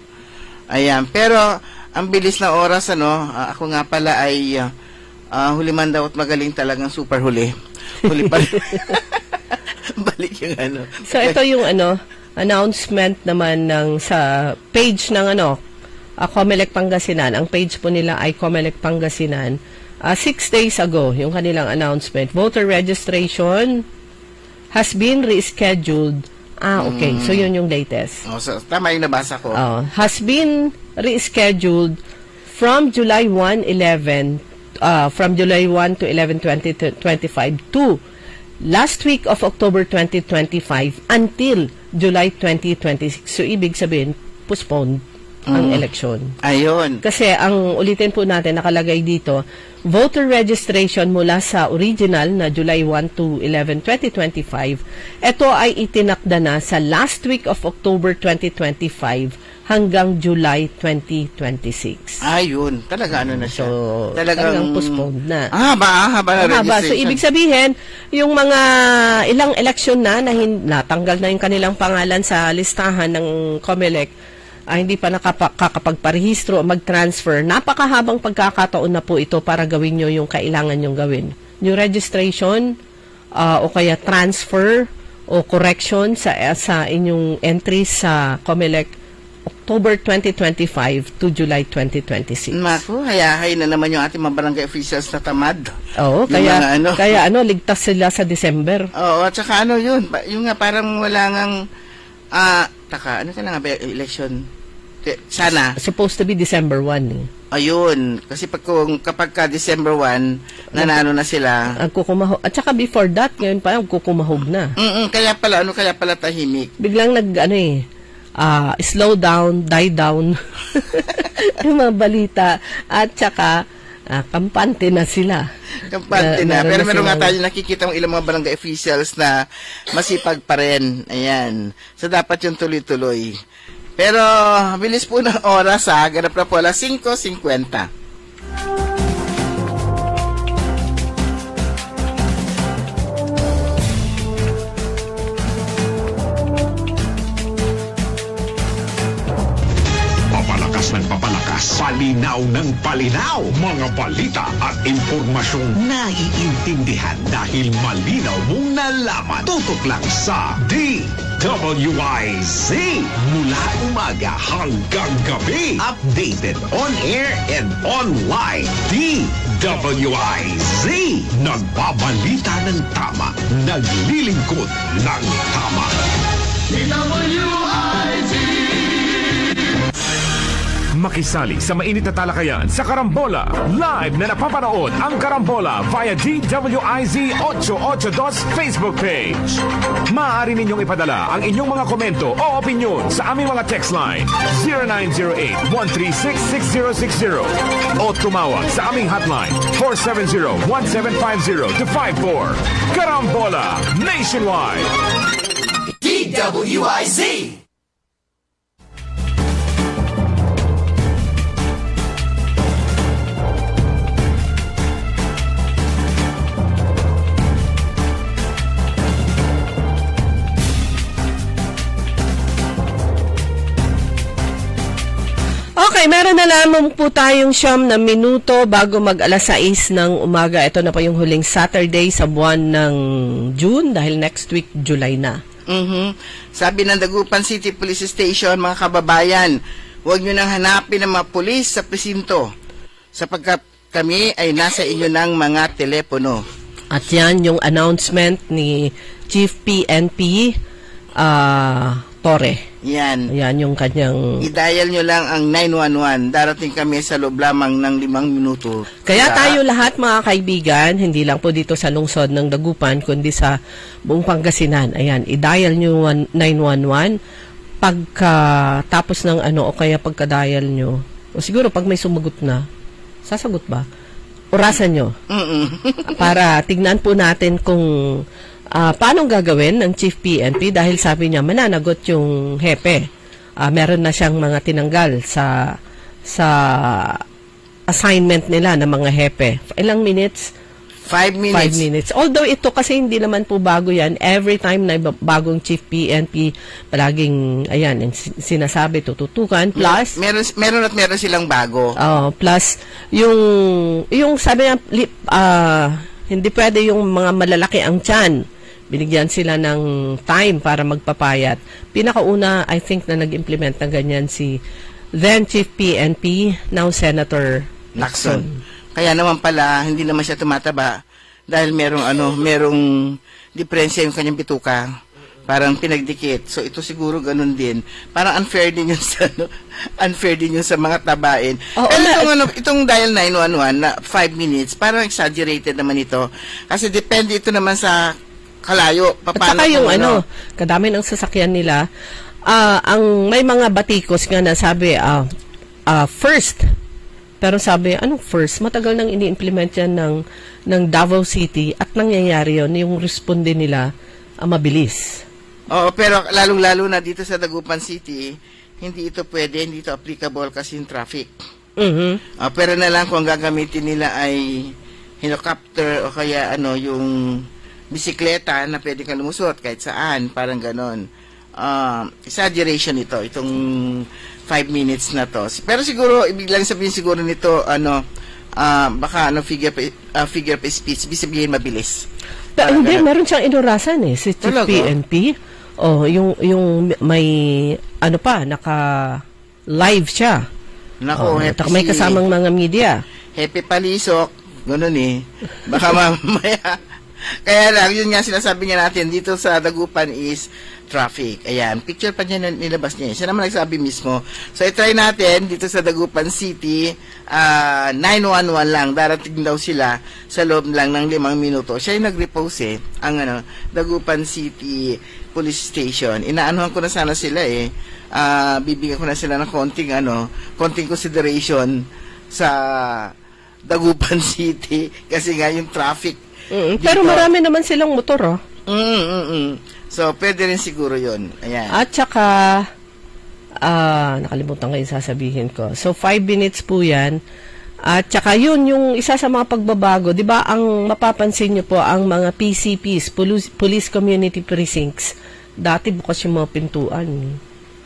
Ayan, pero ang bilis na oras ako nga pala ay huli man daw at magaling talagang super huli. Huli pa rin. Balik yung So, ito yung announcement naman sa page ng COMELEC Pangasinan. Ang page po nila ay COMELEC Pangasinan. 6 days ago, yung kanilang announcement. Voter registration has been rescheduled. Okay. So, yun yung latest. So, tama yung nabasa ko. Has been rescheduled from July 1 to 11, 2025 to last week of October 2025 until July 2026. So, ibig sabihin, postponed ang eleksyon. Ayun. Kasi, ang ulitin po natin, nakalagay dito, voter registration mula sa original na July 1 to 11, 2025, ito ay itinakda na sa last week of October 2025 hanggang July 2026. Ayun, talaga na siya. So, talagang postponed na. Haba na registration. So, ibig sabihin, yung mga ilang eleksyon na natanggal na yung kanilang pangalan sa listahan ng COMELEC, hindi pa nakakapagparehistro o mag-transfer. Napakahabang pagkakataon na po ito para gawin nyo yung kailangan nyong gawin. New registration, o kaya transfer o correction sa inyong entry sa COMELEC October 2025 to July 2026. Naku, hayahay na naman yung ating mga barangay officials na tamad. Oo, kaya ligtas sila sa December. Oo, at saka yun, yung nga parang wala ngang election? Sana. Supposed to be December 1 Ayun, kasi kapag ka December 1, nanalo na sila. At saka before that, ngayon pa kukumahog na. Kaya pala tahimik. Biglang slow down, die down yung mga balita at saka kampante na sila. Kampante na. Pero meron nga tayo nakikita ng ilang mga barangay officials na masipag pa rin. Ayan. So dapat yung tuloy-tuloy. Pero bilis po ng oras ganap na po alas 5:50. Papalakas, palinaw ng palinaw, mga balita at impormasyong naiintindihan dahil malinaw mong nalaman. Tutok lang sa DWIZ mula umaga hanggang gabi. Updated on air and online. DWIZ, nagbabalita ng tama, naglilingkod ng tama. DWIZ. makisali sa mainit na talakayan sa Karambola. Live na napapanood ang Karambola via DWIZ 882 Facebook page. Maaari ninyong ipadala ang inyong mga komento o opinion sa aming mga text line 0908-136-6060 o tumawag sa aming hotline 470-1750-54. Karambola Nationwide. DWIZ. Okay, meron na lamang po tayong 9 na minuto bago mag alas 6 ng umaga. Ito na po yung huling Saturday sa buwan ng June dahil next week, July na. Sabi ng Dagupan City Police Station, mga kababayan, huwag nyo nang hanapin ng mga pulis sa presinto sapagkat kami ay nasa inyo ng mga telepono. At yan yung announcement ni Chief PNP Torre. Yan. Yan yung kanyang... I-dial nyo lang ang 911. Darating kami sa loob lamang ng 5 minuto. Kaya tayo lahat mga kaibigan, hindi lang po dito sa lungsod ng Dagupan, kundi sa buong Pangasinan. Ayan, i-dial nyo 911. Pagka-tapos ng o kaya pagka-dial nyo, o siguro pag may sumagot na, sasagot ba? Orasan nyo. Para tignan po natin kung... paano gagawin ng Chief PNP dahil sabi niya mananagot yung hepe. Meron na siyang mga tinanggal sa assignment nila ng mga hepe. Ilang minutes? 5 minutes. 5 minutes. Although ito kasi hindi naman po bago yan. Every time na bagong Chief PNP, palaging, sinasabi, tututukan. Plus, meron silang bago. Plus, yung sabi niya, hindi pwede yung mga malalaki ang tiyan. Binigyan sila ng time para magpapayat. Pinakauna, I think, na nag-implement ng ganyan si then Chief PNP, now Senator Lacson. Kaya naman pala, hindi naman siya tumataba dahil merong diferensya yung kanyang bituka. Parang pinagdikit. So, ito siguro ganun din. Parang unfair din yun sa mga tabain. Pero itong dial 911 na 5 minutes, parang exaggerated naman ito. Kasi depende ito naman sa kalayo. At saka yung kadami ng sasakyan nila, ang may mga batikos nga na sabi, first. Pero sabi, anong first? Matagal nang ini-implement yan ng Davao City at nangyayari yun, yung responde nila, mabilis. Oo, pero lalong-lalo na dito sa Dagupan City, hindi ito pwede, hindi ito applicable kasi yung traffic. Pero na lang kung gagamitin nila ay helicopter o kaya yung bisikleta na pwede kang lumusot kahit saan, parang ganon. Exaggeration itong 5 minutes na to. Pero siguro, ibig lang sabihin siguro nito, baka figure of speech, ibig sabihin mabilis. Hindi, meron siyang inurasan si Chief PNP. Yung may naka-live siya. Nako, may kasamang mga media. Happy Palisok, gano'n Baka mamaya. Kaya lang, yun nga sinasabi niya natin dito sa Dagupan is traffic. Ayan, picture pa niya nilabas niya. Siya naman nagsabi mismo. So, i-try natin dito sa Dagupan City, 911 lang. Darating daw sila sa loob lang ng 5 minuto. Siya yung nag-repose ang Dagupan City Police Station. Inaanuhan ko na sana sila bibigyan ko na sila ng konting consideration sa Dagupan City kasi nga yung traffic. Pero marami naman silang motor, So, pwede rin siguro yun. Ayan. At saka, nakalimutan ko yung sasabihin ko. So, 5 minutes po yan. At saka yun, yung isa sa mga pagbabago, di ba, ang mapapansin nyo po, ang mga PCPs, Police Community Precincts, dati bukas yung mga pintuan.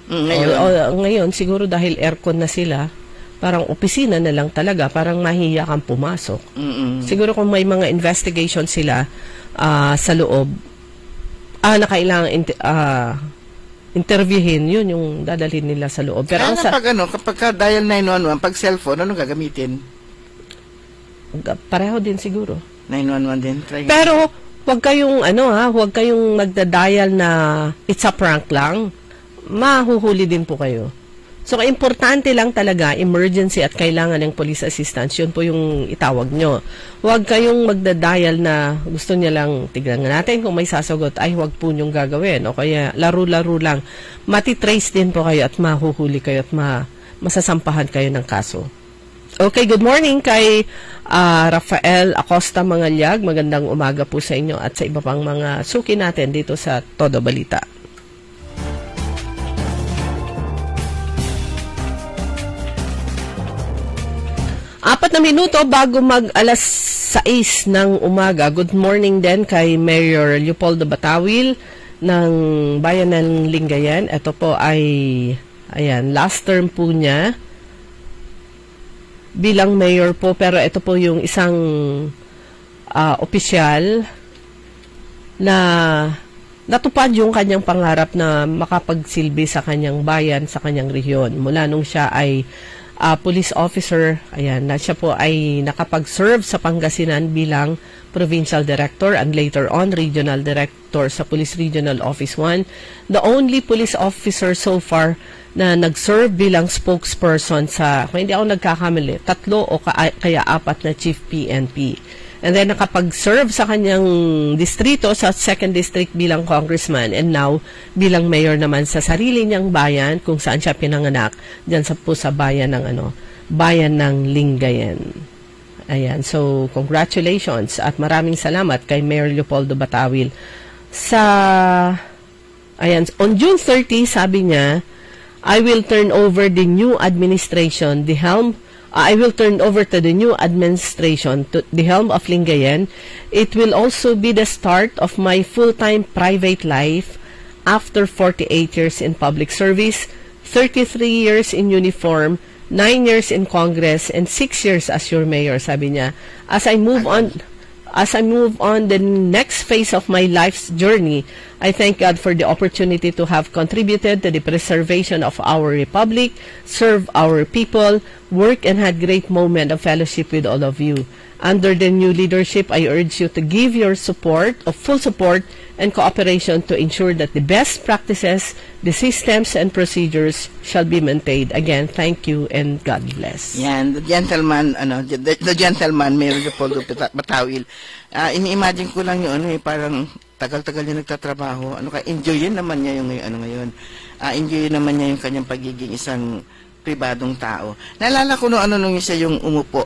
Ngayon, siguro dahil aircon na sila, parang opisina na lang talaga, parang mahiya kang pumasok. Siguro kung may mga investigation sila sa loob, na kailangan interviewin, yun yung dadalhin nila sa loob. Pero kapag dial 911, pag cellphone, ano gagamitin? Pareho din siguro. 911 din. Pero, huwag kayong magda-dial na it's a prank lang. Mahuhuli din po kayo. So, importante lang talaga, emergency at kailangan ng police assistance, yun po yung itawag nyo. Huwag kayong magdadial na gusto niya lang, tignan natin kung may sasagot, ay huwag po nyong gagawin. O kaya, laro-laro lang. Matitrace din po kayo at mahuhuli kayo at masasampahan kayo ng kaso. Okay, good morning kay Rafael Acosta Mangalyag. Magandang umaga po sa inyo at sa iba pang mga suki natin dito sa Todo Balita. Apat na minuto bago mag-alas 6 ng umaga. Good morning din kay Mayor Leopoldo Batawil ng Bayan ng Lingayen. Ito po ay, ayan, last term po niya bilang mayor po. Pero ito po yung isang opisyal na natupad yung kanyang pangarap na makapagsilbi sa kanyang bayan, sa kanyang rehiyon. Mula nung siya ay police officer, ayan, na siya po ay nakapag-serve sa Pangasinan bilang provincial director and later on regional director sa Police Regional Office 1. The only police officer so far na nag-serve bilang spokesperson sa, kung hindi ako nagkakamali, 3 o kaya 4 na chief PNP. And then nakapag-serve sa kanyang distrito, sa 2nd District bilang congressman, and now bilang mayor naman sa sarili niyang bayan kung saan siya pinanganak, dyan sa bayan ng bayan ng Lingayen. Ayan, so congratulations at maraming salamat kay Mayor Leopoldo Batawil. Ayan, on June 30, sabi niya, I will turn over the new administration, I will turn over to the new administration, to the helm of Lingayen. It will also be the start of my full-time private life after 48 years in public service, 33 years in uniform, 9 years in Congress, and 6 years as your mayor, sabi niya. As I move on the next phase of my life's journey, I thank God for the opportunity to have contributed to the preservation of our republic, serve our people, work and had great moment of fellowship with all of you. Under the new leadership, I urge you to give your support, full support and cooperation to ensure that the best practices, the systems and procedures shall be maintained. Again, thank you and God bless. Yan, the gentleman, Mayor Leopoldo Batawil. Ini-imagine ko lang yung parang tagal-tagal niya nagtatrabaho. Enjoyin naman niya yung ngayon. Enjoyin naman niya yung kanyang pagiging isang pribadong tao. Naalala ko nung siya yung umupo,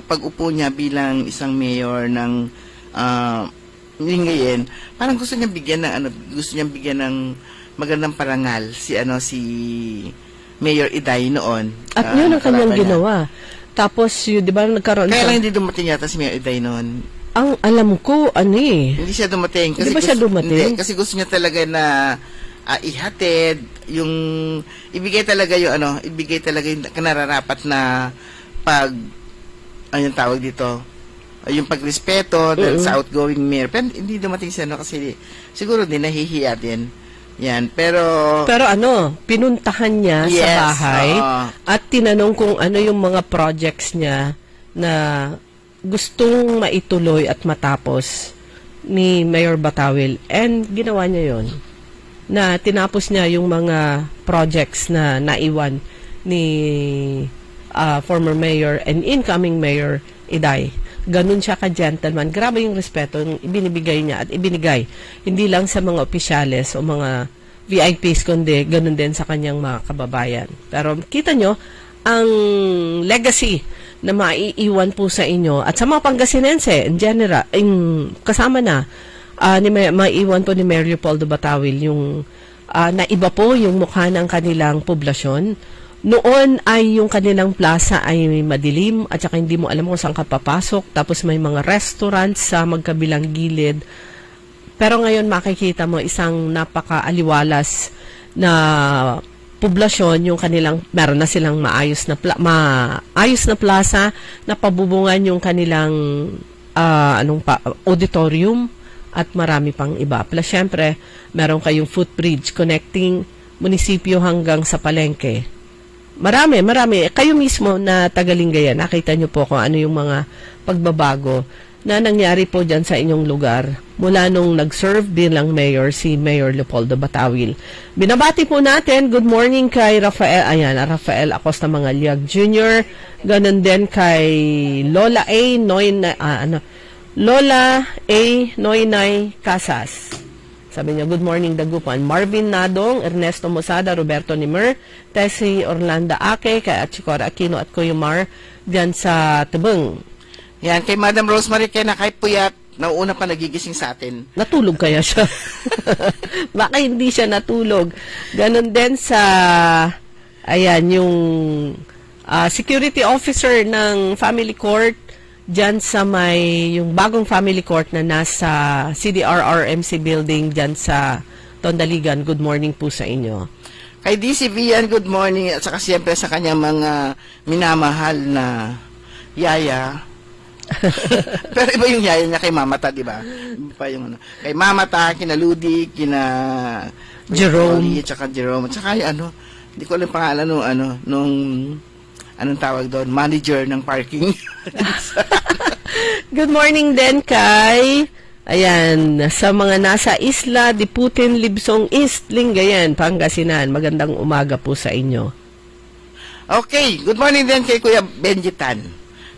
pag-upo niya bilang isang mayor ng Lingayen, parang gusto niyang bigyan ng magandang parangal si Mayor Iday noon. At yun ang kanyang ginawa. Tapos, di ba nagkaroon kaya lang hindi dumating yata si Mayor Iday noon. Ang alam ko, hindi siya dumating. Hindi ba siya dumating? Hindi, kasi gusto niya talaga na ihatid, ibigay talaga yung nararapat na anong tawag dito, yung pagrespeto sa outgoing mayor. Pero hindi dumating siya, kasi siguro din nahihiya din. Yan, pero pinuntahan niya sa bahay at tinanong kung ano yung mga projects niya na gustong maituloy at matapos ni Mayor Batawil. And ginawa niya yon, na tinapos niya yung mga projects na naiwan ni former mayor and incoming mayor Iday. Ganun siya ka-gentleman. Grabe yung respeto yung ibinibigay niya at ibinigay. Hindi lang sa mga opisyales o mga VIPs, kundi ganun din sa kanyang mga kababayan. Pero kita nyo, ang legacy na maiiwan po sa inyo at sa mga Pangasinense in general, kasama na maiiwan po ni Mayor Leopoldo Batawil yung naiba po yung mukha ng kanilang poblasyon. Noon ay yung kanilang plaza ay madilim at saka hindi mo alam kung saan ka papasok. Tapos may mga restaurants sa magkabilang gilid. Pero ngayon makikita mo isang napaka-aliwalas na poblasyon, yung kanilang, meron na silang maayos na plaza, na pabubungan yung kanilang auditorium at marami pang iba. Plus syempre, meron kayong footbridge connecting munisipyo hanggang sa palengke. Marami. Kayo mismo na taga-Lingayen, nakita nyo po kung ano yung mga pagbabago na nangyari po dyan sa inyong lugar mula nung nag-serve bilang mayor si Mayor Leopoldo Batawil. Binabati po natin, good morning kay Rafael, Rafael Acosta Mangaliag Jr., ganun din kay Lola A. Noynay Casas. Sabi niya, good morning Dagupan. Marvin Nadong, Ernesto Mosada, Roberto Nimer, Tessie Orlando Ake, kay Achikora Aquino at Kuyumar dyan sa Tabeng. Yan, kay Madam Rosemary Kena, kay Puyat, nauuna pa nagigising sa atin. Natulog kaya siya? Baka hindi siya natulog. Ganon din sa, yung security officer ng family court, dyan sa yung bagong family court na nasa CDRRMC building dyan sa Tondaligan. Good morning po sa inyo. Kay DC Vian, good morning. At saka siyempre sa kanyang mga minamahal na yaya. Pero iba yung yaya niya kay Mamata, di ba? Pa yung ano. Kay Mamata, kina Ludi, kina Jerome. At saka Jerome. At saka hindi ko alam pangalan nung anong tawag doon? Manager ng parking. Good morning din kay sa mga nasa Isla de Putin, Libsong East, Lingayen, Pangasinan. Magandang umaga po sa inyo. Okay, good morning din kay Kuya Benjitan.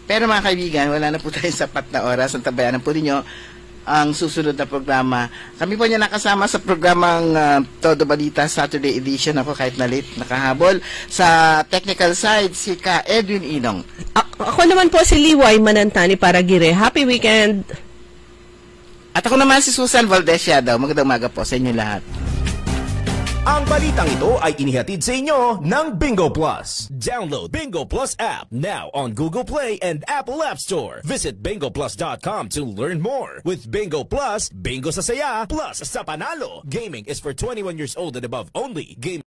Pero mga kaibigan, wala na po tayong sapat na oras. Ang tabayanan po ninyo ang susunod na programa. Kami po niya nakasama sa programang Todo Balita Saturday Edition. Ako kahit na late nakahabol. Sa technical side, si Ka Edwin Inong. Ako naman po si Liway Manantani Paragire. Happy weekend! At ako naman si Susan Valdez Yadaw. Magandang umaga po sa inyo lahat. Ang balitang ito ay inihatid sa inyo ng Bingo Plus. Download Bingo Plus app now on Google Play and Apple App Store. Visit bingoplus.com to learn more. With Bingo Plus, bingo sa saya, plus sa panalo. Gaming is for 21 years old and above only. Game